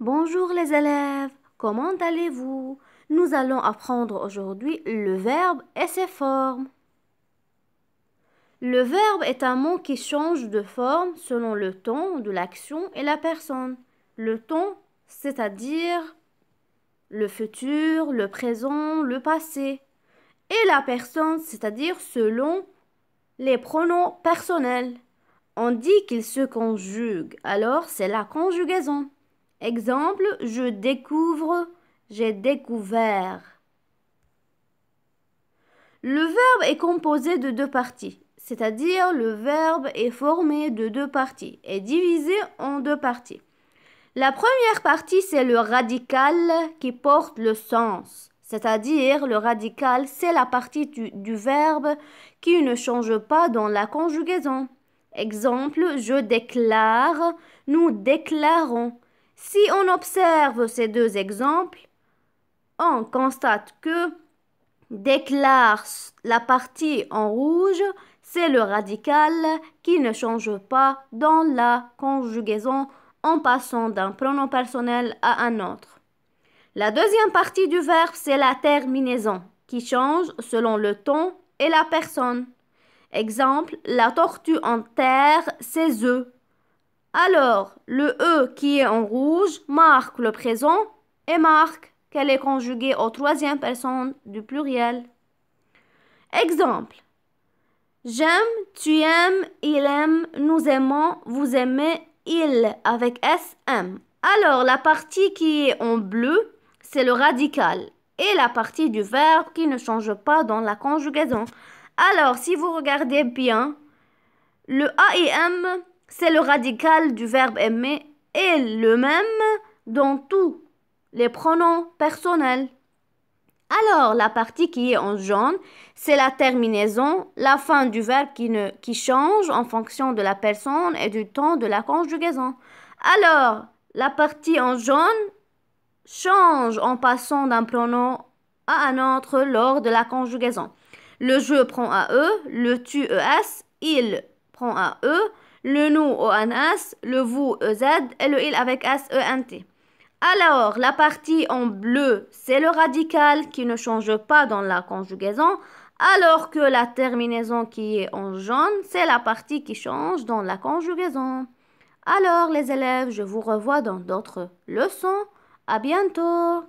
Bonjour les élèves, comment allez-vous? Nous allons apprendre aujourd'hui le verbe et ses formes. Le verbe est un mot qui change de forme selon le temps de l'action et la personne. Le temps, c'est-à-dire le futur, le présent, le passé. Et la personne, c'est-à-dire selon les pronoms personnels. On dit qu'il se conjugue, alors c'est la conjugaison. Exemple, je découvre, j'ai découvert. Le verbe est composé de deux parties, c'est-à-dire le verbe est formé de deux parties et divisé en deux parties. La première partie, c'est le radical qui porte le sens, c'est-à-dire le radical, c'est la partie du verbe qui ne change pas dans la conjugaison. Exemple, je déclare, nous déclarons. Si on observe ces deux exemples, on constate que déclare la partie en rouge, c'est le radical qui ne change pas dans la conjugaison en passant d'un pronom personnel à un autre. La deuxième partie du verbe, c'est la terminaison qui change selon le ton et la personne. Exemple, la tortue enterre ses œufs. Alors, le E qui est en rouge marque le présent et marque qu'elle est conjuguée au troisième personne du pluriel. Exemple. J'aime, tu aimes, il aime, nous aimons, vous aimez, il avec SM. Alors, la partie qui est en bleu, c'est le radical et la partie du verbe qui ne change pas dans la conjugaison. Alors, si vous regardez bien, le AIM, c'est le radical du verbe aimer et le même dans tous les pronoms personnels. Alors, la partie qui est en jaune, c'est la terminaison, la fin du verbe qui change en fonction de la personne et du temps de la conjugaison. Alors, la partie en jaune change en passant d'un pronom à un autre lors de la conjugaison. Le je prend à E, le tu ES, il prend à E, le nous ONS, le vous EZ et le il avec SENT. Alors, la partie en bleu, c'est le radical qui ne change pas dans la conjugaison, alors que la terminaison qui est en jaune, c'est la partie qui change dans la conjugaison. Alors, les élèves, je vous revois dans d'autres leçons. À bientôt!